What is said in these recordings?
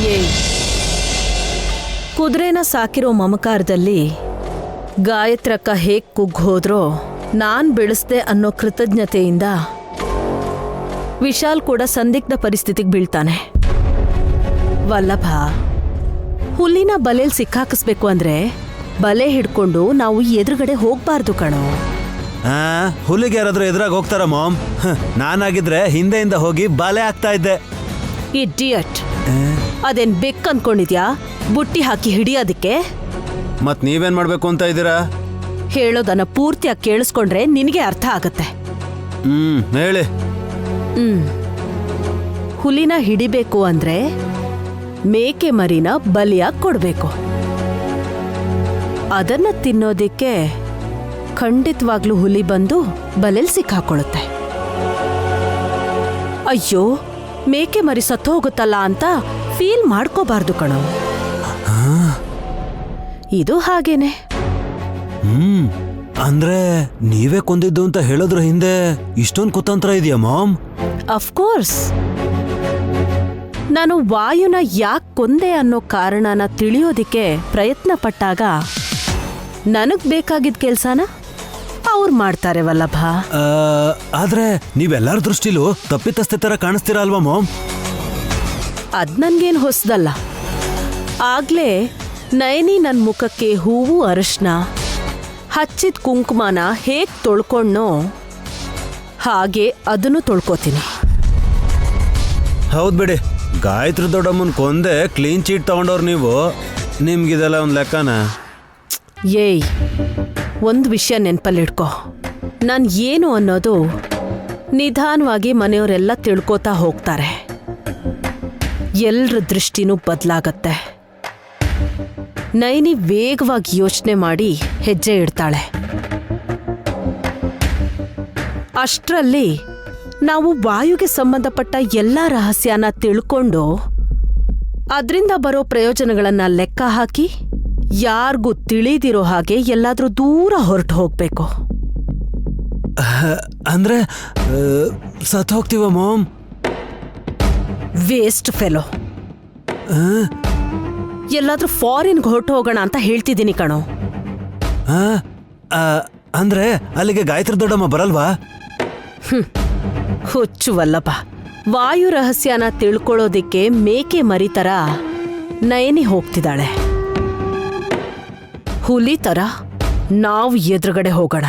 ಏಯ್, ಕುದುರೆನ ಸಾಕಿರೋ ಮಮಕಾರದಲ್ಲಿ ಗಾಯತ್ರಕ್ಕ ಹೇಗ್ ಕುಗ್ಗೋದ್ರೋ ನಾನ್ ಬೆಳೆಸ್ದೆ ಅನ್ನೋ ಕೃತಜ್ಞತೆಯಿಂದ ವಿಶಾಲ್ ಕೂಡ ಸಂದಿಗ್ಧ ಪರಿಸ್ಥಿತಿಗೆ ಬೀಳ್ತಾನೆ. ವಲ್ಲಭ, ಹುಲ್ಲಿನ ಬಲೆಯಲ್ಲಿ ಸಿಕ್ಕಾಕಿಸ್ಬೇಕು ಅಂದ್ರೆ ಬಲೆ ಹಿಡ್ಕೊಂಡು ನಾವು ಎದುರುಗಡೆ ಹೋಗ್ಬಾರ್ದು ಕಣೋ. ಹುಲ್ಲಿಗೆ ಯಾರಾದ್ರೂ ಎದುರಾಗ ಹೋಗ್ತಾರ ಮಾಮ್? ನಾನಾಗಿದ್ರೆ ಹಿಂದೆಯಿಂದ ಹೋಗಿ ಬಲೆ ಹಾಕ್ತಾ ಇದ್ದೆ. ಇಡಿಯಟ್, ಅದೇನ್ ಬೆಕ್ ಅನ್ಕೊಂಡಿದ್ಯಾ ಬುಟ್ಟಿ ಹಾಕಿ ಹಿಡಿಯೋದಕ್ಕೆ? ಮತ್ ನೀವೇನ್ ಮಾಡ್ಬೇಕು ಅಂತ ಇದ್ದೀರಾ? ಹೇಳೋದನ್ನ ಪೂರ್ತಿಯಾಗಿ ಕೇಳಿಸ್ಕೊಂಡ್ರೆ ನಿನಗೆ ಅರ್ಥ ಆಗತ್ತೆ. ಹೇಳಿ. ಹುಲಿನ ಹಿಡಿಬೇಕು ಅಂದ್ರೆ ಮೇಕೆ ಮರಿನ ಬಲಿಯಾಗಿ ಕೊಡ್ಬೇಕು. ಅದನ್ನ ತಿನ್ನೋದಿಕ್ಕೆ ಖಂಡಿತವಾಗ್ಲೂ ಹುಲಿ ಬಂದು ಬಲೆಲ್ ಸಿಕ್ಕಾಕೊಳ್ಳುತ್ತೆ. ಅಯ್ಯೋ, ಮೇಕೆ ಮರಿ ಸತ್ತು ಹೋಗುತ್ತಲ್ಲ ಅಂತ ಫೀಲ್ ಮಾಡ್ಕೋಬಾರ್ದು ಕಣೋ. ಇದು ಹಾಗೇನೆ. ಅಂದ್ರೆ ನೀವೇ ಕೊಂದಿದ್ದು ಅಂತ ಹೇಳೋದ್ರ ಹಿಂದೆ ಇಷ್ಟೊಂದು ಕುತಂತ್ರ ಇದೆಯಾ ಮಾಮ್? ಅಫ್ಕೋರ್ಸ್. ನಾನು ವಾಯುನ ಯಾಕೆ ಕೊಂದೆ ಅನ್ನೋ ಕಾರಣನ ತಿಳಿಯೋದಿಕ್ಕೆ ಪ್ರಯತ್ನ ಪಟ್ಟಾಗ ನನಗ್ ಬೇಕಾಗಿದ್ದ ಕೆಲ್ಸನ ಅವ್ರು ಮಾಡ್ತಾರೆ ವಲ್ಲಭ. ಆದ್ರೆ ನೀವೆಲ್ಲಾರ ದೃಷ್ಟಿಲೂ ತಪ್ಪಿತಸ್ಥೆ ತರ ಕಾಣಿಸ್ತೀರಾ ಅಲ್ವಾ ಮಾಮ್? ಅದ್ ನನ್ಗೇನು ಹೊಸದಲ್ಲ. ಆಗ್ಲೇ ನಯನಿ ನನ್ ಮುಖಕ್ಕೆ ಹೂವು ಅರಶಿನ ಹಚ್ಚಿದ ಕುಂಕುಮನ ಹೇಗ್ ತೊಳ್ಕೊಂಡ್ನೋ ಹಾಗೆ ಅದನ್ನು ತೊಳ್ಕೋತೀನಿ. ಹೌದ್ ಬಿಡಿ, ಗಾಯತ್ರಿ ದೊಡ್ಡಮ್ಮನ್ ಕೊಂದೆ ಕ್ಲೀನ್ ಚೀಟ್ ತಗೊಂಡವ್ರು ನೀವು. ನಿಮ್ಗಿದೆಲ್ಲ ಒಂದ್ ಲೆಕ್ಕನ? ಏಯ್, ಒಂದು ವಿಷಯ ನೆನ್ಪಲ್ಲಿಡ್ಕೊ. ನಾನು ಏನು ಅನ್ನೋದು ನಿಧಾನವಾಗಿ ಮನೆಯವರೆಲ್ಲ ತಿಳ್ಕೋತಾ ಹೋಗ್ತಾರೆ. ಎಲ್ರ ದೃಷ್ಟಿನೂ ಬದಲಾಗತ್ತೆ. ನೈನಿ ವೇಗವಾಗಿ ಯೋಚನೆ ಮಾಡಿ ಹೆಜ್ಜೆ ಇಡ್ತಾಳೆ. ಅಷ್ಟರಲ್ಲಿ ನಾವು ವಾಯುಗೆ ಸಂಬಂಧಪಟ್ಟ ಎಲ್ಲ ರಹಸ್ಯನ ತಿಳ್ಕೊಂಡು ಅದರಿಂದ ಬರೋ ಪ್ರಯೋಜನಗಳನ್ನ ಲೆಕ್ಕ ಹಾಕಿ ಯಾರಿಗೂ ತಿಳಿದಿರೋ ಹಾಗೆ ಎಲ್ಲಾದ್ರೂ ದೂರ ಹೊರಟು ಹೋಗ್ಬೇಕು. ಅಂದ್ರೆ ಸತ್ ಹೋಗ್ತೀವ ಮಾಮ್? Waste fellow. ಎಲ್ಲಾದ್ರೂ ಫಾರಿನ್ಗೆ ಹೊರಟು ಹೋಗೋಣ ಅಂತ ಹೇಳ್ತಿದ್ದೀನಿ ಕಣೋ. ಅಂದ್ರೆ ಅಲ್ಲಿಗೆ ಗಾಯತ್ರಿ ದೊಡ್ಡಮ್ಮ ಬರಲ್ವಾ? ಹುಚ್ಚು ವಲ್ಲಭ. ವಾಯು ರಹಸ್ಯನ ತಿಳ್ಕೊಳ್ಳೋದಿಕ್ಕೆ ಮೇಕೆ ಮರಿತರ ನಯನಿ ಹೋಗ್ತಿದ್ದಾಳೆ. ಹುಲಿ ತರ ನಾವು ಎದುರುಗಡೆ ಹೋಗೋಣ.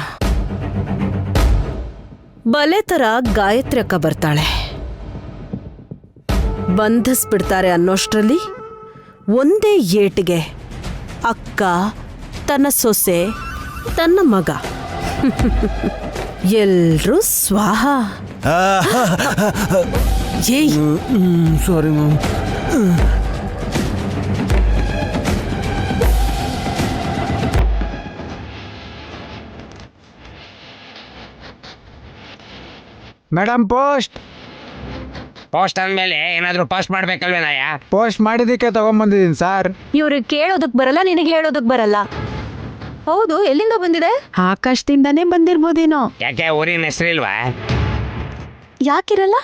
ಬಲೆ ತರ ಗಾಯತ್ರಿ ಅಕ್ಕ ಬರ್ತಾಳೆ. ಬಂಧಿಸ್ಬಿಡ್ತಾರೆ ಅನ್ನೋಷ್ಟರಲ್ಲಿ ಒಂದೇ ಏಟಿಗೆ ಅಕ್ಕ, ತನ್ನ ಸೊಸೆ, ತನ್ನ ಮಗ ಎಲ್ರೂ ಸ್ವಾಹ. ಏಯ್, ಸಾರಿ ಮ್ಯಾಮ್. ಮೇಡಮ್, ಪೋಸ್ಟ್ ಅಂದಮೇಲೆ ಏನಾದರೂ ಪೋಸ್ಟ್ ಮಾಡ್ಬೇಕಲ್ವೇನಯ್ಯ? ಪೋಸ್ಟ್ ಮಾಡಿದ್ದಕ್ಕೆ ತಗೊಂಡ್ಬಂದಿದ್ದೀನಿ ಸರ್. ಇವ್ರಿಗೆ ಕೇಳೋದಕ್ ಬರಲ್ಲ, ನಿನಗೆ ಹೇಳೋದಕ್ ಬರಲ್ಲ. ಹೌದು, ಎಲ್ಲಿಂದ ಬಂದಿದೆ? ಆಕಾಶದಿಂದಾನೇ ಬಂದಿರ್ಬೋದೇನೋ. ಯಾಕೆ ಊರಿನ ಹೆಸರಿಲ್ವಾ? ಯಾಕಿರಲ್ಲ?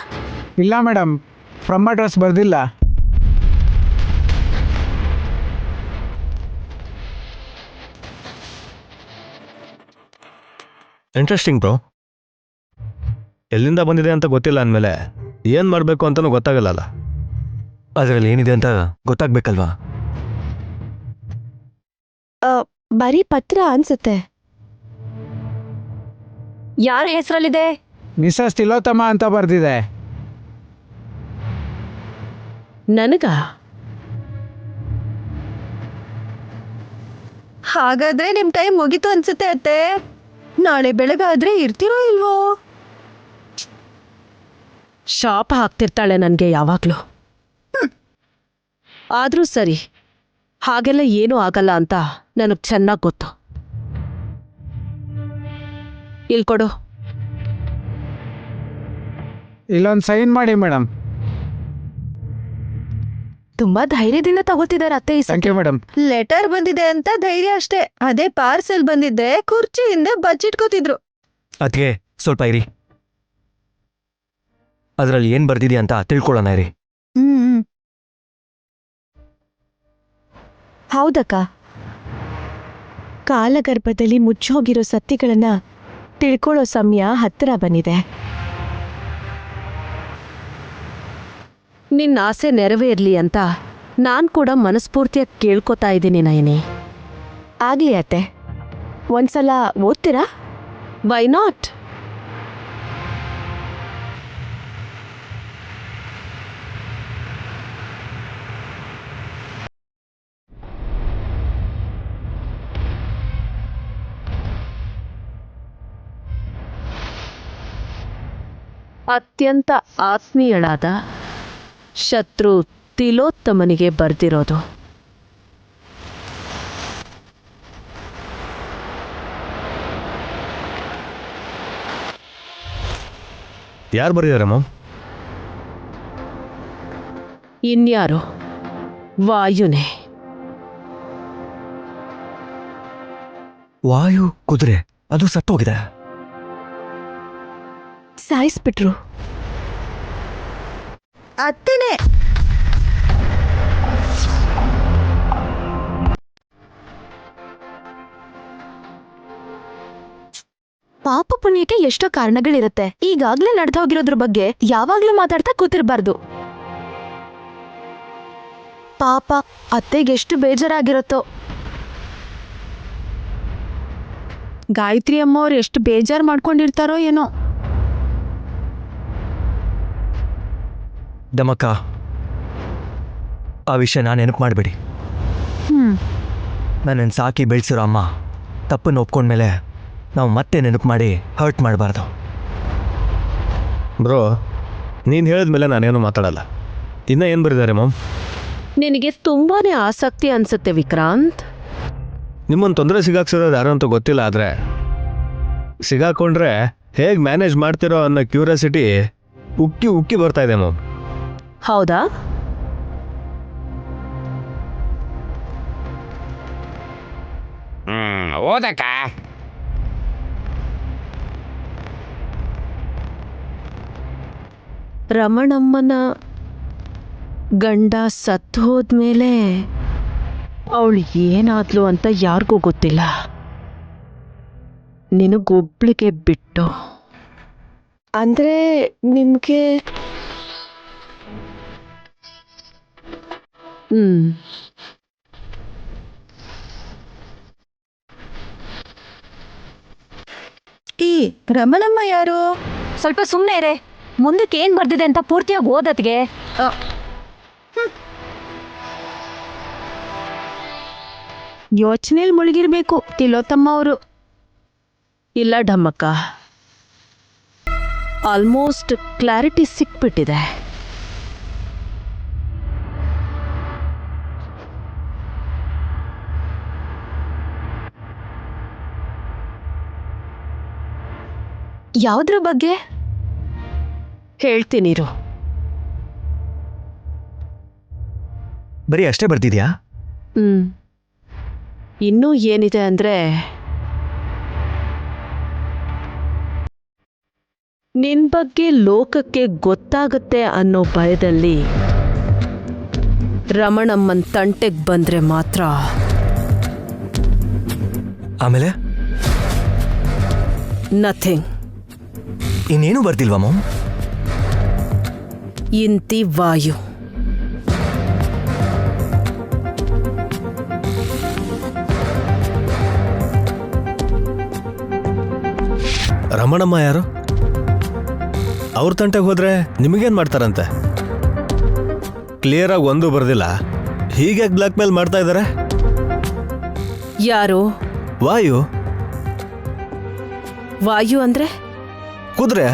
ಇಲ್ಲ ಮೇಡಮ್, ಫ್ರಮ್ ಅಡ್ರೆಸ್ ಬರ್ದಿಲ್ಲ. Interesting bro. ಎಲ್ಲಿಂದ ಬಂದಿದೆ ಅಂತ ಗೊತ್ತಿಲ್ಲ ಅಂದಮೇಲೆ ಏನು ಮಾಡಬೇಕು ಅಂತಲೂ ಗೊತ್ತಾಗಲ್ಲ. ಅದರಲ್ಲಿ ಏನಿದೆ ಅಂತ ಗೊತ್ತಾಗ್ಬೇಕಲ್ವಾ? ಬರೀ ಪತ್ರ ಅನ್ಸುತ್ತೆ. ಯಾರ ಹೆಸರಲ್ಲಿದೆ? ಮಿಸಸ್ ತಿಲೋತ್ತಮ ಅಂತ ಬರ್ದಿದೆ. ನನಗ? ಹಾಗಾದ್ರೆ ನಿಮ್ ಟೈಮ್ ಮುಗೀತು ಅನ್ಸುತ್ತೆ ಅತ್ತೆ. ನಾಳೆ ಬೆಳಗಾದ್ರೆ ಇರ್ತೀರೋ ಇಲ್ವೋ? ಶಾಪ ಹಾಕ್ತಿರ್ತಾಳೆ ನನಗೆ ಯಾವಾಗ್ಲೂ. ಆದ್ರೂ ಸರಿ, ಹಾಗೆಲ್ಲ ಏನೂ ಆಗಲ್ಲ ಅಂತ ನನಗೆ ಚೆನ್ನಾಗಿ ಗೊತ್ತು. ಇಲ್ಕೊಡು. ಇಲ್ಲೊಂದು ಸೈನ್ ಮಾಡಿ ಮೇಡಮ್. ತುಂಬಾ ಧೈರ್ಯದಿಂದ ತಗೋತಿದಾರೆ ಅತ್ತೆ. Thank you madam. ಲೆಟರ್ ಬಂದಿದೆ ಅಂತ ಧೈರ್ಯ ಅಷ್ಟೇ. ಅದೇ ಪಾರ್ಸೆಲ್ ಬಂದಿದ್ದೆ ಕುರ್ಚಿಯಿಂದ ಬಚ್ಚಿಟ್ಕೋತಿದ್ರು. ಅದಕ್ಕೆ ಸ್ವಲ್ಪ ಇರಿ, ಅದರಲ್ಲಿ ಏನು ಬರ್ದಿದೆ ಅಂತ ತಿಳ್ಕೊಳ್ಳೋಣ ಇರಿ. ಹೌದಕ್ಕ. ಕಾಲಗರ್ಭದಲ್ಲಿ ಮುಚ್ಚೋಗಿರೋ ಸತ್ಯಗಳನ್ನ ತಿಳ್ಕೊಳ್ಳೋ ಸಮಯ ಹತ್ತಿರ ಬಂದಿದೆ. ನಿನ್ನ ಆಸೆ ನೆರವೇರ್ಲಿ ಅಂತ ನಾನ್ ಕೂಡ ಮನಸ್ಫೂರ್ತಿಯಾಗಿ ಕೇಳ್ಕೊತಾ ಇದ್ದೀನಿ ನಯನಿ. ಆಗ್ಲಿ ಅತ್ತೆ, ಒಂದ್ಸಲ ಓದ್ತೀರಾ? Why not? ಅತ್ಯಂತ ಆತ್ಮೀಯಳಾದ ಶತ್ರು ತಿಲೋತ್ತಮನಿಗೆ ಬರ್ದಿರೋದು. ಯಾರು ಬರೆದಿದ್ದಾರೆ ಮಾಮ್? ಇನ್ಯಾರು, ವಾಯುನೇ. ವಾಯು ಕುದುರೆ ಅದು ಸತ್ತೋಗಿದೆ. ಸಾಯಿಸ್ಬಿಟ್ರು. ಅತ್ತೇನೆ. ಪಾಪ ಪುಣ್ಯಕ್ಕೆ ಎಷ್ಟೋ ಕಾರಣಗಳಿರುತ್ತೆ. ಈಗಾಗ್ಲೇ ನಡೆದೋಗಿರೋದ್ರ ಬಗ್ಗೆ ಯಾವಾಗ್ಲೂ ಮಾತಾಡ್ತಾ ಕೂತಿರ್ಬಾರ್ದು. ಪಾಪ ಅತ್ತೆಗೆಷ್ಟು ಬೇಜಾರಾಗಿರುತ್ತೋ. ಗಾಯತ್ರಿ ಅಮ್ಮವ್ರು ಎಷ್ಟು ಬೇಜಾರು ಮಾಡ್ಕೊಂಡಿರ್ತಾರೋ ಏನೋ. ದಮಕ್ಕ, ಆ ವಿಷಯ ನಾನು ನೆನಪು ಮಾಡಬೇಡಿ. ನನ್ನನ್ನು ಸಾಕಿ ಬೆಳೆಸಿರೋ ಅಮ್ಮ ತಪ್ಪನ್ನು ಒಪ್ಕೊಂಡ್ಮೇಲೆ ನಾವು ಮತ್ತೆ ನೆನಪು ಮಾಡಿ ಹರ್ಟ್ ಮಾಡಬಾರ್ದು. ಬ್ರೋ, ನೀನು ಹೇಳಿದ್ಮೇಲೆ ನಾನೇನು ಮಾತಾಡಲ್ಲ. ಇನ್ನೂ ಏನು ಬರೆದಿದ್ದಾರೆ ಮಾಮ್? ನಿನಗೆ ತುಂಬಾನೇ ಆಸಕ್ತಿ ಅನ್ಸುತ್ತೆ ವಿಕ್ರಾಂತ್. ನಿಮ್ಮನ್ನು ತೊಂದರೆ ಸಿಗಾಕ್ಸಿರೋದು ಯಾರು ಅಂತ ಗೊತ್ತಿಲ್ಲ, ಆದರೆ ಸಿಗಾಕೊಂಡ್ರೆ ಹೇಗೆ ಮ್ಯಾನೇಜ್ ಮಾಡ್ತಿರೋ ಅನ್ನೋ ಕ್ಯೂರಿಯಾಸಿಟಿ ಉಕ್ಕಿ ಉಕ್ಕಿ ಬರ್ತಾ ಇದೆ ಮಾಮ್. ಹೌದಾ? ಓದಕ್ಕ. ರಮಣಮ್ಮನ ಗಂಡ ಸತ್ತು ಹೋದ್ಮೇಲೆ ಅವಳು ಏನಾದ್ಲು ಅಂತ ಯಾರಿಗೂ ಗೊತ್ತಿಲ್ಲ, ನಿನಗೊಬ್ಳಿಗೆ ಬಿಟ್ಟು. ಅಂದ್ರೆ ನಿಮ್ಗೆ ಈ ರಮಣಮ್ಮ ಯಾರು? ಸ್ವಲ್ಪ ಸುಮ್ಮನೆ ಇರೆ. ಮುಂದಕ್ಕೆ ಏನ್ ಬರ್ದಿದೆ ಅಂತ ಪೂರ್ತಿಯಾಗಿ ಓದತ್ಗೆ. ಯೋಚನೆಯಲ್ಲಿ ಮುಳುಗಿರ್ಬೇಕು ತಿಲೋತ್ತಮ್ಮ ಅವರು. ಇಲ್ಲ ಢಮ್ಮಕ್ಕ, ಆಲ್ಮೋಸ್ಟ್ ಕ್ಲಾರಿಟಿ ಸಿಕ್ಬಿಟ್ಟಿದೆ. ಯಾವುದ್ರ ಬಗ್ಗೆ? ಹೇಳ್ತೀನಿರು. ಬರೀ ಅಷ್ಟೇ ಬರ್ತಿದ್ಯಾ? ಇನ್ನೂ ಏನಿದೆ ಅಂದ್ರೆ, ನಿನ್ ಬಗ್ಗೆ ಲೋಕಕ್ಕೆ ಗೊತ್ತಾಗುತ್ತೆ ಅನ್ನೋ ಭಯದಲ್ಲಿ ರಮಣಮ್ಮನ್ ತಂಟೆಗೆ ಬಂದ್ರೆ ಮಾತ್ರ. ಆಮೇಲೆ ನಥಿಂಗ್. ಇನ್ನೇನು ಬರ್ದಿಲ್ವಾ ಮಾಮ್? ಇಂತಿ ವಾಯು. ರಮಣಮ್ಮ ಯಾರು? ಅವ್ರ ತಂಟೆಗೆ ಹೋದ್ರೆ ನಿಮಗೇನು ಮಾಡ್ತಾರಂತೆ? ಕ್ಲಿಯರಾಗಿ ಒಂದು ಬರ್ದಿಲ್ಲ, ಹೀಗೆ ಬ್ಲ್ಯಾಕ್ ಮೇಲ್ ಮಾಡ್ತಾ ಇದ್ದಾರೆ. ಯಾರು? ವಾಯು. ವಾಯು ಅಂದ್ರೆ ಕುದುರೆ.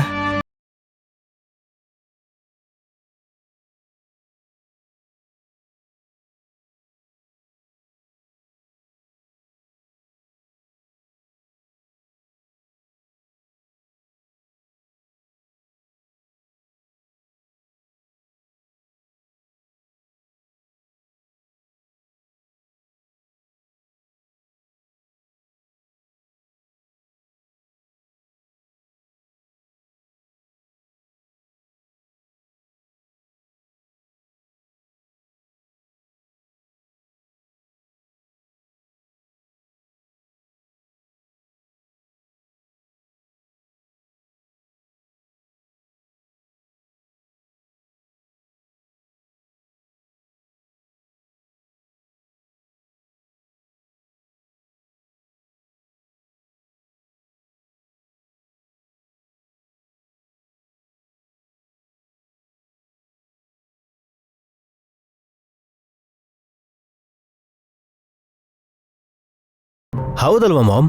ಹೌದಲ್ವಾ ಮಾಮ್?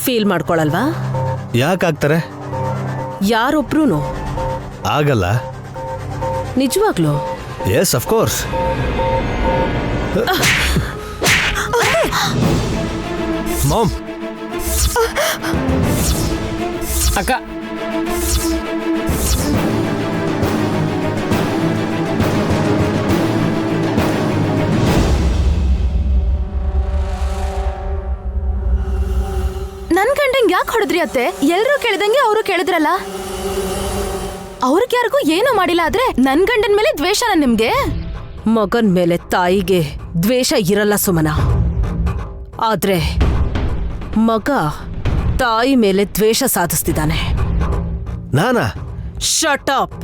ಫೀಲ್ ಮಾಡ್ಕೊಳಲ್ವಾ? ಯಾಕಾಗ್ತಾರೆ? ಯಾರೊಬ್ರು ಆಗಲ್ಲ. ನಿಜವಾಗ್ಲು? Yes of course. ಮಾಮ್, ಅಕ್ಕ ನನ್ ಗಂಡಂಗ್ ಯಾಕೆ ಹೊಡೆದ್ರಿ ಅತ್ತೆ? ಎಲ್ರೂ ಕೇಳಿದಂಗೆ ಅವರು ಕೇಳಿದ್ರಲ್ಲ. ಅವ್ರಿಗೆ ಯಾರಿಗೂ ಏನೂ ಮಾಡಿಲ್ಲ, ಆದ್ರೆ ನನ್ ಗಂಡನ್ ಮೇಲೆ ದ್ವೇಷನ ನಿಮ್ಗೆ? ಮಗನ್ ಮೇಲೆ ತಾಯಿಗೆ ದ್ವೇಷ ಇರಲ್ಲ ಸುಮನ, ಆದ್ರೆ ಮಗ ತಾಯಿ ಮೇಲೆ ದ್ವೇಷ ಸಾಧಿಸ್ತಿದ್ದಾನೆ. ನಾನಾ? Shut up!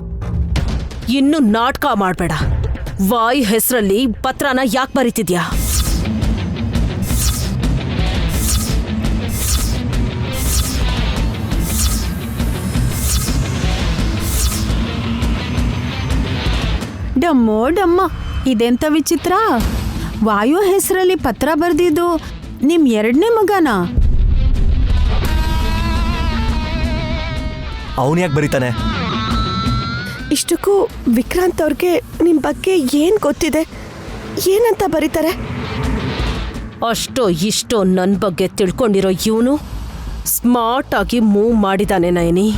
ಇನ್ನು ನಾಟಕ ಮಾಡ್ಬೇಡ. ವಾಯು ಹೆಸರಲ್ಲಿ ಪತ್ರನ ಯಾಕೆ ಬರೀತಿದ್ಯಾ? ಡಮ್ಮೋ ಡಮ್ಮ, ಇದೆಂತ ವಿಚಿತ್ರ. ವಾಯು ಹೆಸರಲ್ಲಿ ಪತ್ರ ಬರ್ದಿದ್ದು ನಿಮ್ ಎರಡನೇ ಮಗನಾ? ಅವನು ಯಾಕೆ ಬರೀತಾನೆ? ಇಷ್ಟಕ್ಕೂ ವಿಕ್ರಾಂತ್ ಅವ್ರಿಗೆ ನಿಮ್ ಬಗ್ಗೆ ಏನ್ ಗೊತ್ತಿದೆ? ಏನಂತ ಬರೀತಾರೆ? ಅಷ್ಟೋ ಇಷ್ಟೋ ನನ್ ಬಗ್ಗೆ ತಿಳ್ಕೊಂಡಿರೋ ಇವನು ಸ್ಮಾರ್ಟ್ ಆಗಿ ಮೂವ್ ಮಾಡಿದಾನೆ ನಯನಿ.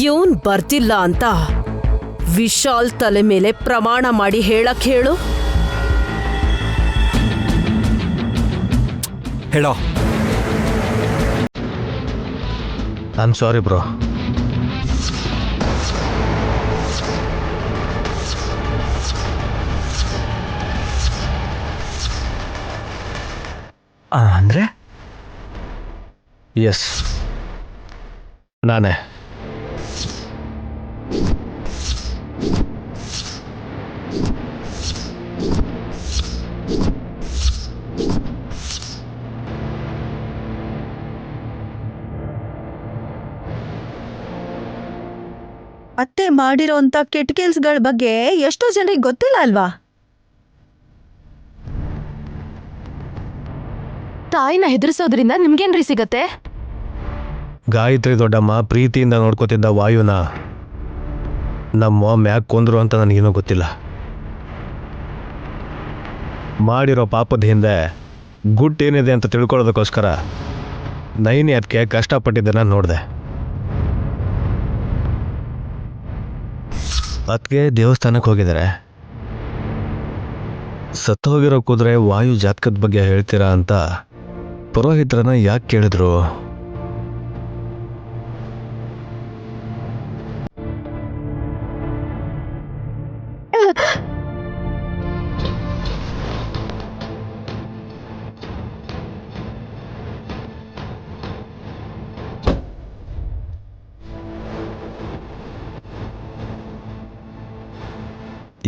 ಇವನ್ ಬರ್ತಿಲ್ಲ ಅಂತ ವಿಶಾಲ್ ತಲೆ ಮೇಲೆ ಪ್ರಮಾಣ ಮಾಡಿ ಹೇಳಕ್ ಹೇಳು. ಹೇಳೋ. I am sorry bro. ಅಂದ್ರೆ ಎಸ್, ನಾನೇ. ಅತ್ತೆ ಮಾಡಿರೋಂಥ ಕೆಟ್ಟ ಕೆಲ್ಸಗಳ ಬಗ್ಗೆ ಎಷ್ಟೋ ಜನರಿಗೆ ಗೊತ್ತಿಲ್ಲ ಅಲ್ವಾ? ತಾಯಿನ ಹೆದರ್ಸೋದ್ರಿಂದ ನಿಮ್ಗೇನ್ರಿ ಸಿಗತ್ತೆ? ಗಾಯತ್ರಿ ದೊಡ್ಡಮ್ಮ ಪ್ರೀತಿಯಿಂದ ನೋಡ್ಕೋತಿದ್ದ ವಾಯುನ ನಮ್ಮ ಮ್ಯಾಕ್ ಕೊಂದ್ರು ಅಂತ ನನಗೇನೂ ಗೊತ್ತಿಲ್ಲ. ಮಾಡಿರೋ ಪಾಪದ ಹಿಂದೆ ಗುಟ್ಟೇನಿದೆ ಅಂತ ತಿಳ್ಕೊಳ್ಳೋದಕ್ಕೋಸ್ಕರ ನೈನಿ ಅದಕ್ಕೆ ಕಷ್ಟಪಟ್ಟಿದ್ದನ್ನು ನೋಡಿದೆ. ಅದಕ್ಕೆ ದೇವಸ್ಥಾನಕ್ಕೆ ಹೋಗಿದ್ದಾರೆ. ಸತ್ತೋಗಿರೋ ಕುದುರೆ ವಾಯು ಜಾತಕದ ಬಗ್ಗೆ ಹೇಳ್ತೀರಾ ಅಂತ ಪುರೋಹಿತ್ರನ ಯಾಕೆ ಕೇಳಿದ್ರು?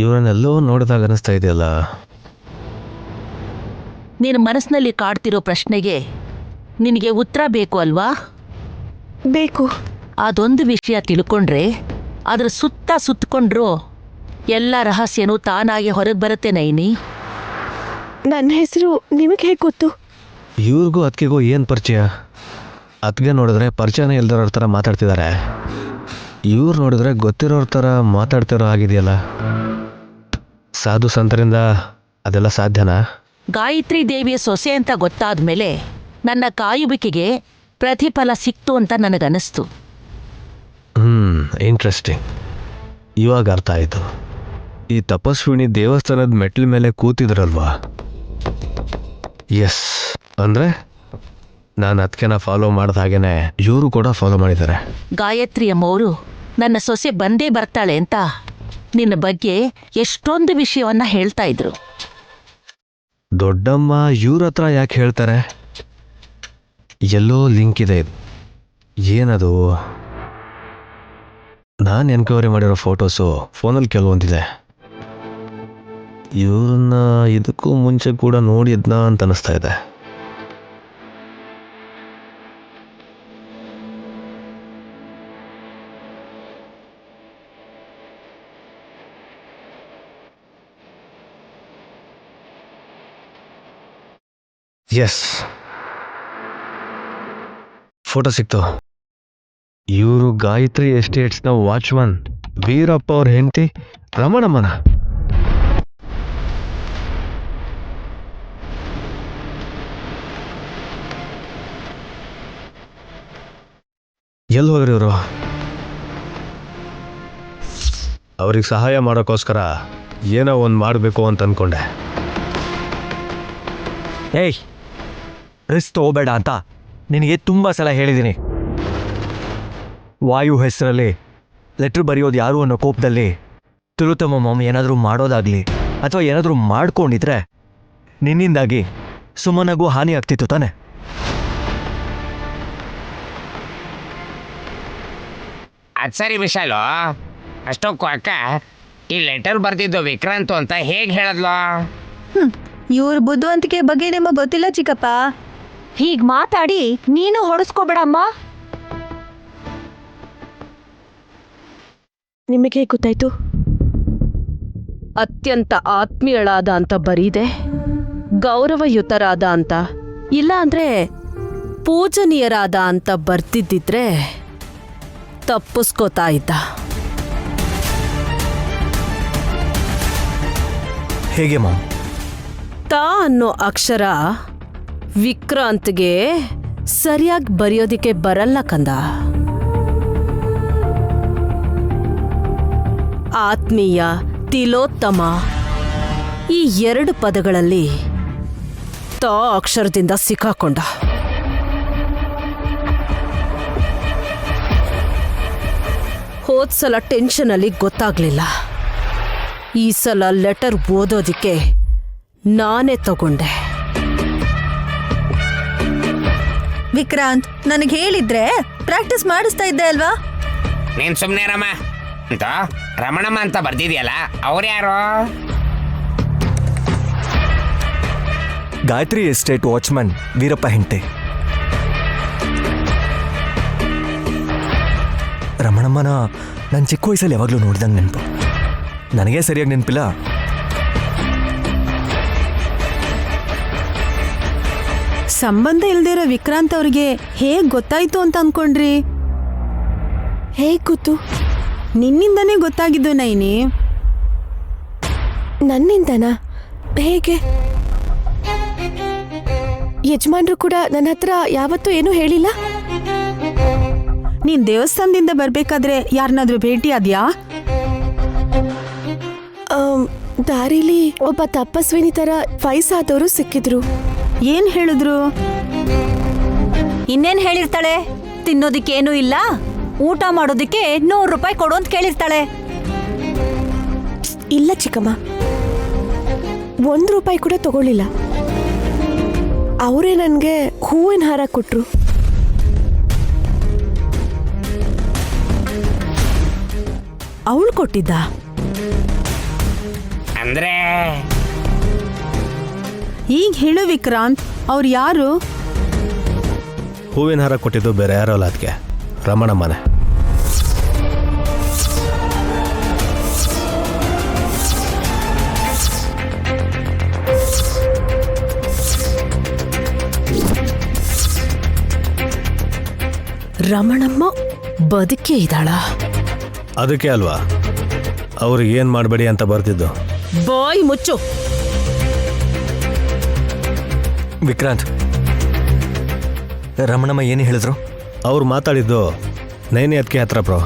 ಇವರನ್ನೆಲ್ಲೋ ನೋಡಿದಾಗ ಅನಿಸ್ತಾ ಇದೆಯಲ್ಲ. ನಿನ್ನ ಮನಸ್ಸಿನಲ್ಲಿ ಕಾಡ್ತಿರೋ ಪ್ರಶ್ನೆಗೆ ನಿನಗೆ ಉತ್ತರ ಬೇಕು ಅಲ್ವಾ? ಬೇಕು. ಅದೊಂದು ವಿಷಯ ತಿಳ್ಕೊಂಡ್ರೆ ಅದ್ರ ಸುತ್ತ ಸುತ್ತಕೊಂಡ್ರು ಎಲ್ಲ ರಹಸ್ಯನೂ ತಾನಾಗಿ ಹೊರಗೆ ಬರುತ್ತೆ ನೈನಿ. ನನ್ನ ಹೆಸರು ನಿಮಗೆ ಹೇಗೆ ಗೊತ್ತು? ಇವ್ರಿಗೂ ಅದಕ್ಕಿಗೂ ಏನು ಪರಿಚಯ? ಅದಕ್ಕೆ ನೋಡಿದ್ರೆ ಪರಿಚಯನೇ ಇಲ್ದಿರೋರ ಥರ ಮಾತಾಡ್ತಿದ್ದಾರೆ. ಇವ್ರು ನೋಡಿದ್ರೆ ಗೊತ್ತಿರೋರ ಥರ ಮಾತಾಡ್ತಿರೋ ಆಗಿದೆಯಲ್ಲ. ಸಾಧು ಸಂತರಿಂದ ಅದೆಲ್ಲ ಸಾಧ್ಯನಾ? ಗಾಯತ್ರಿ ದೇವಿಯ ಸೊಸೆ ಅಂತ ಗೊತ್ತಾದ ಮೇಲೆ ನನ್ನ ಕಾಯುವಿಕೆಗೆ ಪ್ರತಿಫಲ ಸಿಕ್ತು ಅಂತ ನನಗನ್ನಿಸ್ತು. ಇಂಟ್ರೆಸ್ಟಿಂಗ್. ಇವಾಗ ಅರ್ಥ ಆಯಿತು. ಈ ತಪಸ್ವಿನಿ ದೇವಸ್ಥಾನದ ಮೆಟ್ಲ ಮೇಲೆ ಕೂತಿದ್ರಲ್ವಾ? ಎಸ್, ಅಂದರೆ ನಾನು ಅದಕ್ಕೆನ ಫಾಲೋ ಮಾಡಿದ ಹಾಗೇನೆ ಇವರು ಕೂಡ ಫಾಲೋ ಮಾಡಿದ್ದಾರೆ. ಗಾಯತ್ರಿ ಅಮ್ಮವರು ನನ್ನ ಸೊಸೆ ಬಂದೇ ಬರ್ತಾಳೆ ಅಂತ ನಿನ್ನ ಬಗ್ಗೆ ಎಷ್ಟೊಂದು ವಿಷಯವನ್ನ ಹೇಳ್ತಾ ಇದ್ರು. ದೊಡ್ಡಮ್ಮ ಇವ್ರ ಹತ್ರ ಯಾಕೆ ಹೇಳ್ತಾರೆ? ಎಲ್ಲೋ ಲಿಂಕ್ ಇದೆ. ಇದು ಏನದು? ನಾನು ಎನ್ಕ್ವೈರಿ ಮಾಡಿರೋ ಫೋಟೋಸು ಫೋನಲ್ಲಿ ಕೆಲವೊಂದಿದೆ. ಇವ್ರನ್ನ ಇದಕ್ಕೂ ಮುಂಚೆ ಕೂಡ ನೋಡಿದ್ನ ಅಂತ ಅನಿಸ್ತಾ ಇದೆ. ಎಸ್, ಫೋಟೋ ಸಿಕ್ತು. ಇವರು ಗಾಯತ್ರಿ ಎಸ್ಟೇಟ್ಸ್ನ ವಾಚ್ಮನ್ ವೀರಪ್ಪ ಅವ್ರ ಹೆಂಡತಿ ರಮಣಮ್ಮನ. ಎಲ್ಲಿ ಹೋಗ್ರಿ ಇವರು? ಅವ್ರಿಗೆ ಸಹಾಯ ಮಾಡೋಕ್ಕೋಸ್ಕರ ಏನೋ ಒಂದು ಮಾಡಬೇಕು ಅಂತ ಅಂದ್ಕೊಂಡೆ. ಏಯ್, ರಿಸ್ಕ್ ತಗೋಬೇಡ ಅಂತ ನಿನಗೆ ತುಂಬ ಸಲ ಹೇಳಿದ್ದೀನಿ. ವಾಯು ಹೆಸರಲ್ಲಿ ಲೆಟ್ರ್ ಬರೆಯೋದು ಯಾರು ಅನ್ನೋ ಕೋಪದಲ್ಲಿ ತಿರುತಮ್ಮ ಮಾಮ್ ಏನಾದರೂ ಮಾಡೋದಾಗಲಿ ಅಥವಾ ಏನಾದರೂ ಮಾಡ್ಕೊಂಡಿದ್ರೆ ನಿನ್ನಿಂದಾಗಿ ಸುಮ್ಮನಾಗೂ ಹಾನಿ ಆಗ್ತಿತ್ತು ತಾನೆ. ಅದು ಸರಿ ವಿಶಾಲು, ಅಷ್ಟೊಕ್ಕೂ ಅಕ್ಕ ಈ ಲೆಟರ್ ಬರ್ದಿದ್ದು ವಿಕ್ರಾಂತ್ ಅಂತ ಹೇಗೆ ಹೇಳದ್ಲು? ಇವ್ರ ಬುದ್ಧಿವಂತಿಕೆ ಬಗ್ಗೆ ನಿಮಗೆ ಗೊತ್ತಿಲ್ಲ ಚಿಕ್ಕಪ್ಪ. ಹೀಗ್ ಮಾತಾಡಿ ನೀನು ಹೊಡೆಸ್ಕೋಬೇಡಮ್ಮ. ನಿಮಗೆ ಗೊತ್ತಾಯ್ತು? ಅತ್ಯಂತ ಆತ್ಮೀಯಳಾದ ಅಂತ ಬರೀದೆ, ಗೌರವಯುತರಾದ ಅಂತ, ಇಲ್ಲ ಅಂದ್ರೆ ಪೂಜನೀಯರಾದ ಅಂತ ಬರ್ತಿದ್ದಿದ್ರೆ ತಪ್ಪಿಸ್ಕೋತಾ ಇದ್ದ. ಹೇಗೆ ಮಾಮ್? ತಾ ಅನ್ನೋ ಅಕ್ಷರ ವಿಕ್ರಾಂತ್ಗೆ ಸರಿಯಾಗಿ ಬರೆಯೋದಿಕ್ಕೆ ಬರಲ್ಲ ಕಂದ. ಆತ್ಮೀಯ, ತಿಲೋತ್ತಮ ಈ 2 ಪದಗಳಲ್ಲಿ ತಾ ಅಕ್ಷರದಿಂದ ಸಿಕ್ಕಾಕೊಂಡ. ಹೋದ್ಸಲ ಟೆನ್ಷನಲ್ಲಿ ಗೊತ್ತಾಗ್ಲಿಲ್ಲ. ಈ ಸಲ ಲೆಟರ್ ಓದೋದಿಕ್ಕೆ ನಾನೇ ತಗೊಂಡೆ. ವಿಕ್ರಾಂತ್, ನನಗೆ ಹೇಳಿದ್ರೆ ಪ್ರಾಕ್ಟೀಸ್ ಮಾಡಿಸ್ತಾ ಇದ್ದೆ ಅಲ್ವಾ? ನೀನು ಸುಮ್ಮನೆ ರಮ ಅಂತ ರಮಣಮ್ಮ ಅಂತ ಬರ್ದಿದ್ಯಲ್ಲ, ಅವ್ರ್ಯಾರು? ಗಾಯತ್ರಿ ಎಸ್ಟೇಟ್ ವಾಚ್ಮನ್ ವೀರಪ್ಪ ಹೆಂಡತಿ. ರಮಣಮ್ಮನ ನಾನು ಚಿಕ್ಕ ವಯಸ್ಸಲ್ಲಿ ಯಾವಾಗಲೂ ನೋಡ್ದಂಗೆ ನೆನಪು. ನನಗೆ ಸರಿಯಾಗಿ ನೆನಪಿಲ್ಲ. ಸಂಬಂಧ ಇಲ್ದಿರೋ ವಿಕ್ರಾಂತ್ ಅವ್ರಿಗೆ ಹೇಗ್ ಗೊತ್ತಾಯ್ತು ಅಂತ ಅನ್ಕೊಂಡ್ರಿ? ಹೇಗೆ ಗೊತ್ತು? ನಿನ್ನಿಂದನೇ ಗೊತ್ತಾಗಿದ್ದು ನೈನಿ. ನನ್ನಿಂದನಾ? ಹೇಗೆ? ಯಜಮಾನ್ರು ಕೂಡ ನನ್ನ ಹತ್ರ ಯಾವತ್ತೂ ಏನೂ ಹೇಳಿಲ್ಲ. ನೀನ್ ದೇವಸ್ಥಾನದಿಂದ ಬರ್ಬೇಕಾದ್ರೆ ಯಾರನ್ನಾದ್ರೂ ಭೇಟಿ ಆದ್ಯಾ? ದಾರಿಲಿ ಒಬ್ಬ ತಪಸ್ವಿನಿ ತರ ವಯಸ್ಸಾದವರು ಸಿಕ್ಕಿದ್ರು. ಏನ್ ಹೇಳಿದ್ರು? ಇನ್ನೇನ್ ಹೇಳಿರ್ತಾಳೆ? ತಿನ್ನೋದಿಕ್ಕೇನೂ ಇಲ್ಲ, ಊಟ ಮಾಡೋದಿಕ್ಕೆ 100 ರೂಪಾಯಿ ಕೊಡು ಅಂತ ಕೇಳಿರ್ತಾಳೆ. ಇಲ್ಲ ಚಿಕ್ಕಮ್ಮ, 1 ರೂಪಾಯಿ ಕೂಡ ತಗೊಳ್ಳಿಲ್ಲ. ಅವರೇ ನನಗೆ ಹೂವಿನ ಹಾರ ಕೊಟ್ರು. ಅವಳು ಕೊಟ್ಟಿದ್ದ? ಅಂದ್ರೆ ಈಗ ಹೇಳು ವಿಕ್ರಾಂತ್, ಅವ್ರು ಯಾರು? ಹೂವಿನ ಹಾರ ಕೊಟ್ಟಿದ್ದು ಬೇರೆ ಯಾರೋ ಅಲ್ಲ, ಅದಕ್ಕೆ ರಮಣಮ್ಮನೆ. ರಮಣಮ್ಮ ಬದುಕೇ ಇದ್ದಾಳ? ಅದಕ್ಕೆ ಅಲ್ವಾ ಅವ್ರಿಗೆ ಏನು ಮಾಡಬೇಡಿ ಅಂತ ಬರ್ತಿದ್ದು. ಬಾಯ್ ಮುಚ್ಚು. ವಿಕ್ರಾಂತ್, ರಮಣಮ್ಮ ಏನು ಹೇಳಿದ್ರು? ಅವ್ರು ಮಾತಾಡಿದ್ದು ನೈನಿ ಅದಕ್ಕೆ ಹತ್ರ ಬ್ರೋ.